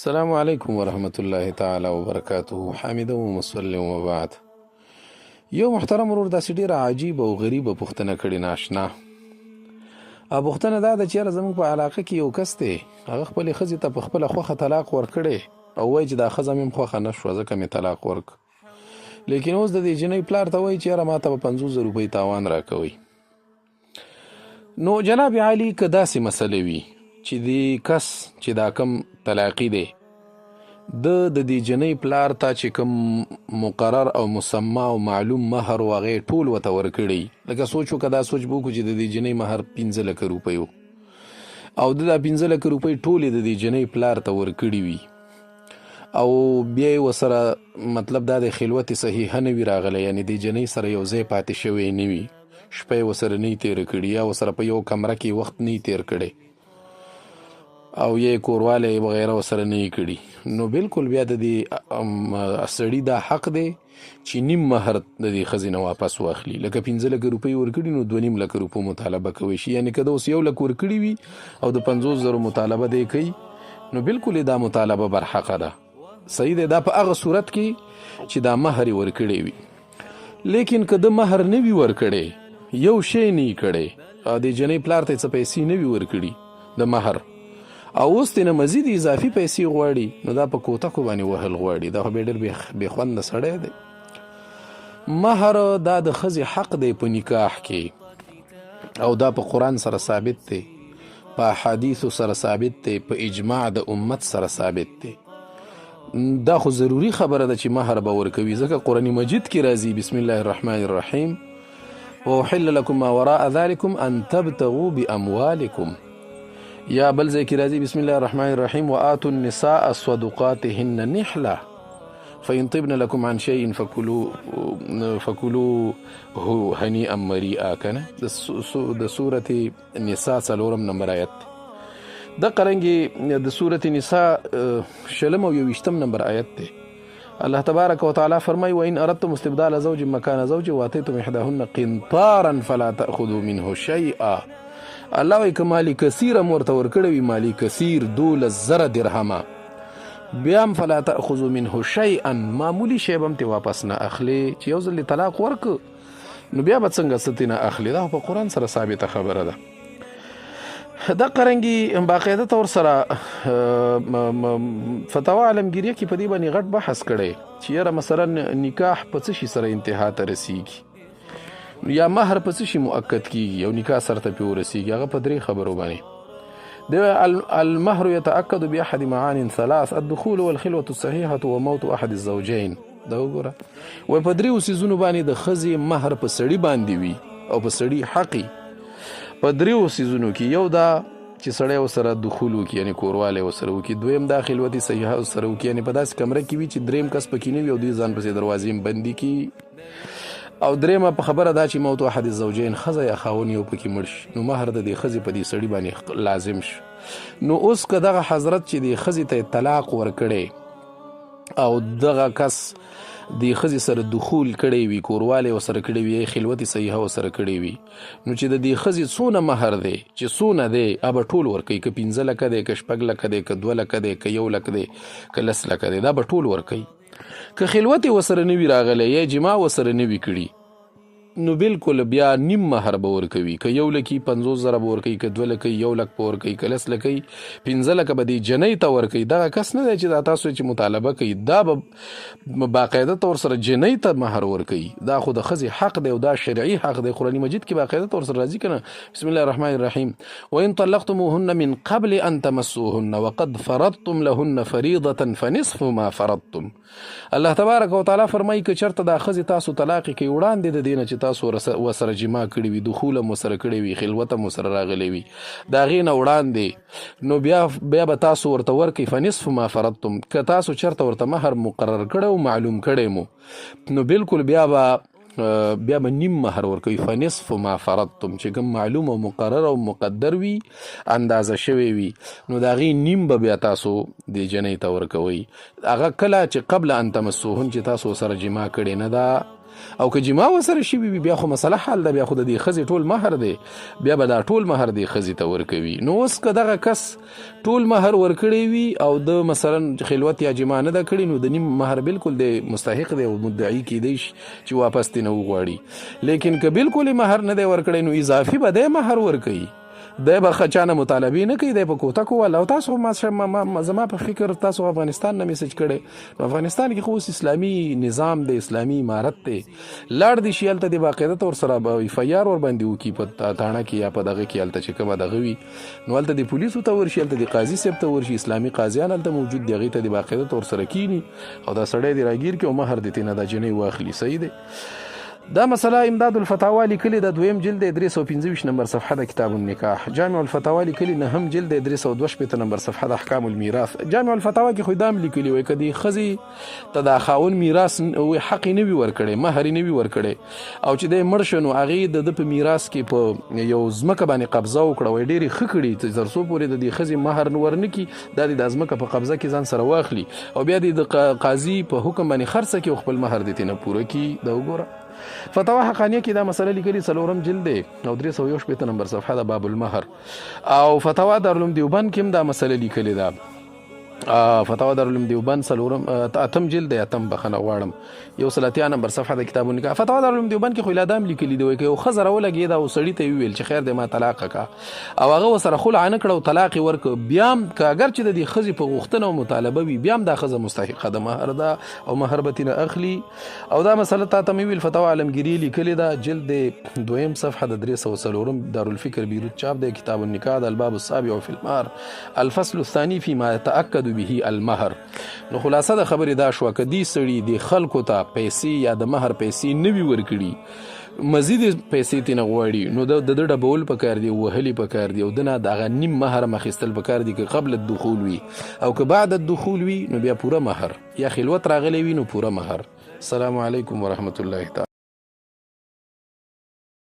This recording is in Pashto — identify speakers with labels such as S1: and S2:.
S1: السلام علیکم ورحمت الله تعالی وبرکاته. حامد و مسلم و بعد. یو محترم ورور داسې ډیره عجیب او غریبه پوښتنه کړې ناشنا. پوښتنه دا ده چې یاره زموږ په علاقه کې یو کس دی، هغه خپلې ښځې ته په خپله خوښه طلاق ورکړی او وایي چې دا ښځه مې هم خوښه نه شوه ځکه مې طلاق ورک. لیکن اوس د دې جنۍ پلار ته وایي چې یاره ما ته به 50,000 روپۍ تاوان راکوئ. نو جناب عالي که داسې مسله وي چې د کس چې دا کم طلاقي دی د دې جنۍ پلار ته چې کوم مقرر او مسمى او معلوم مهر و هغې ټول ورته ورکړی، لکه سوچ وکړه دا سوچ به وکړو چې د دې جنۍ مهر 15 لکه روپۍ و او د دا 15 لکه روپۍ ټولې د دې جنۍ پلار ته ورکړي وي او بیا یې ورسره مطلب دا د خلوت صحیحه نه وي راغلی، یعنې د جنۍ سره یو ځای پاتې شوی نه وي، شپه یې ورسره نه تېره کړي یا ورسره په یو کمره کې وخت نه تېر کړی او یې کوروالی وغیره ورسره نه یې کړي، نو بلکل بیا د دې سړي دا حق دی چې نیم مهر د دې ښځې نه واپس واخلي. لکه 15 لکه روپۍ ورکړي نو 2.5 لکه روپۍ مطالبه کوی شي، یعنې که د اوس 1 لک ورکړي وي او د 50,000 مطالبه دی کوي نو بلکل دا مطالبه برحقه ده. صحیح دی، دا په هغه صورت کې چې دا مهر یې ورکړی وي. لیکن که د مهر نه وي ورکړی، یو شی نه یې کړی او د جنۍ پلار ته یې څه پیسې نه وي ورکړي د مهر او اوس ترې مزید اضافي پیسې غواړي، نو دا په کوتکو باندې وهل غواړي، دا خو بیا ډېر بې خونده سړی دی. مهر دا د ښځې حق دی په نکاح کې او دا په قرآن سره ثابت دی، په احادیثو سره ثابت دی، په اجماع د امت سره ثابت دی. دا خو ضروري خبره ده چې مهر به ورکوي، ځکه قرآن مجید کې راځي بسم الله الرحمن الرحیم وأحل لكم ما وراء ذلكم أن تبتغوا بأموالكم، یا بل ځای کې راځي بسم الله الرحمن الرحیم وآتوا النساء صدقاتهن نحلة فإن طبن لكم عن شيء فكلوه هنيئا مريئا. کنه د سورة نساء 4 نمبر آیت د قرنګي د سورة نساء 20 نمبر آیت دی. الله تبارک وتعالى فرمای وإن أردتم استبدال زوج مكان زوج وآتيتم إحداهن قنطارا فلا تأخذوا منه شيئا. الله وی که مالی کثیر ورته ورکړی وي، مالی کثیر 12,000 درهمه، بیا هم فلا تأخذوا منه شیئا، معمولی شی به هم ترې واپس نه اخلي. چې یو ځل طلاق ورک نو بیا به څنګه څه ترې نه اخلي، دا په قرآن سره ثابته خبره ده. دا قرنګي باقاعده طور سره فتاوا عالمګیریه کې په دې باندې غټ بحث کړی چې یاره مثلا نکاح په څه شي سره انتها ته رسیږي یا مهر په څه شي مؤکد کیږي او نکاح سره ته پې ورسیږي. هغه په 3 خبرو باندې د المهر يتأكد بأحد معان 3: الدخول والخلوة الصحيحة وموت أحد الزوجين. دا وګوره وایي په 3 څیزونو باندې د ښځې مهر په سړي باندې وي او په سړي حقي په 3 څیزونو کې. یو دا چې سړی ورسره دخول وکړي یعنې کوروالی ورسره وکړي، دویم دا خلوت صحیحه ورسره وکړي یعنې په داسې کمره کې وي چې دریم کس پکې نه وي او دوی ځان پسې دروازې هم بندي کړي، او دریمه په خبره دا چې موت احد الزوجین ښځه یا خاوند یو پکې مړ شي، نو مهر د دې ښځې په دې سړي باندې لازم شو. نو اوس که دغه حضرت چې دې ښځې ته طلاق ورکړی او دغه کس دې ښځې سره دخول کړی وي، کوروالی ورسره کړی وي، خلوت صحیحه ورسره کړی وي، نو چې د دې ښځې څونه مهر دی چې څونه دی به ټول ورکوي، که 15 لکه دی، که 6 لکه دی، که 2 لکه دی، که 1 لک دی، که 10 لکه دی، دا به ټول ورکوي. که خلوت ورسره نه وي راغلی یا جما ورسره نه وي کړي نو بلکل بیا نیم مهر به ورکوي، که 1 لکي 50,000 به ورکوي، که 2 لکي 1 لک به ورکوي، که 10 لکي 15 لکه به دې جنۍ ته ورکوي. دغه کس نه دی چې دا تاسو چې مطالبه کوي، دا به باقاعده طور سره جنۍ ته مهر ورکوي. دا خو د ښځې حق دی او دا شرعي حق دی. قرآن مجید کې باقاعده طور سره راځي کنه بسم الله الرحمن الرحیم وإن طلقتموهن من قبل أن تمسوهن وقد فرضتم لهن فريضة فنصف ما فرضتم. الله تبارک وتعالی فرمایي که چېرته دا ښځې تاسو طلاق کوي وړاندې د دې نه چې تاسو ورسره جما کړي وي، دخول هم ورسره کړی وي، خلوت هم ورسره راغلی وي، د هغې نه وړاندې نو بیا به تاسو ورته ورکوئ فنصف ما فرضتم. که تاسو چېرته ورته مهر مقرر کړی او معلوم کړی مو نو بلکل بیا به نیم مهر ورکوي فنصف ما فرضتم، چې کوم معلوم او مقرر او مقدر وي اندازه شوی وي نو د هغې نیم به بیا تاسو د جنۍ ته ورکوئ. هغه کله چې قبل ان تمسوهن چې تاسو سره جما کړې نه ده او که جما وسره شي بیا خو مسله حل ده، بیا خو د دې ښځې ټول مهر دی، بیا به دا ټول مهر دې ښځې ته ورکوي. نو اوس که دغه کس ټول مهر ورکړی وي او د مثلا خلوت یا جما نه ده کړې، نو د نیم مهر بالکل د مستحق دی او مدعي کیدی شي چې واپس ترې نه وغواړي. لیکن که بالکل مهر نه دی ورکړی، نو اضافي به دی مهر ورکوي، دی به چانه مطالبې نه کوي، دی په کوتک وواله. او تاسو زما په فکر تاسو افغانستان نه میسج کړی، نو افغانستان کې خو اوس اسلامي نظام دی، اسلامي امارت دی، لاړ دي شي هلته د باقاعده طور سره به اف آی آر ورباندې وکړي په تاڼه کې یا په دغه کې هلته چې کومه دغه وي، نو هلته د پولیسو ته ورشي، هلته د قاضي صاحب ته ورشي، اسلامي قاضیان هلته موجود دي، هغې ته د باقاعده طور سره کینی او دا سړی دې راګیر کړي او مهر دې ترېنه دا جنۍ واخلي. صحیح دی. دا مسله امداد الفتاوا لیکلي د 2 جلد 325 نمبر صفحه د کتاب النکاح. جامع الفتاوا لیکلي 9 جلد 322 نمبر صفحه د احکام الميراث. جامع الفتاوا کې خو دام لیکلي وای کدي خزي ته د خاون میراث او حق نه وي ورکړي، مهر نه وي ورکړي، او چې د مرشنو هغه د په میراث کې په یو ځمکه باندې قبضه وکړه، وای ډېری خکړي چې زرسو پورې د دې خزي مهر ورنکي، د دې ځمکه په قبضه کې ځان سره واخلي او بیا د قاضي په حکم باندې خرڅ کوي خپل مهر دې نه پوره کی. دا وګوره فتاوا حقانیه کې دا مسله لیکلي 4 جلد او 321 نمبر صفحه د باب المهر. او فتاوا دارالعلوم دیوبند کې هم دا مسله لیکلي ده. فتاوا دارالعلوم دیوبند 8 جلد 8 بخنه غواړم 130 نمبر صفحه د کتاب النکاح. فتاوا دارالعلوم دیوبند کې خو لادام لیکلي دی وای یو خزر ولګي دا وسړی ته ویل چې خیر دې ما طلاق کا او هغه وسره خلع نه کړو، طلاق ورک، بیا که اگر چې د دې خزي په غوښتنه او مطالبه وي، بیا دا خزه مستحقه د مهر ده او مهر به تینه اخلي. او دا مسله ته ویل فتاوا عالمگیری لیکلي ده جلد 2 صفحه د 304 دارالفکر بیروت چاپ د کتاب النکاح د الباب السابع فی المهر الفصل الثاني فيما يتأكد به المهر. نو خلاصه د خبرې دا شو کدي سړي د خلکو ته پیسې یا د مهر پیسې نوي ورکړي، مزید پیسې تینه غواړي، نو د ډبول پکار دی، وهلي پکار دی، او دنه دغه نیم مهر مخستل پکار دی که قبل الدخول وي او که بعد الدخول وي، نو بیا پوره مهر، یا خلوت راغلی وي نو پوره مهر. السلام علیکم ورحمت الله تعالی.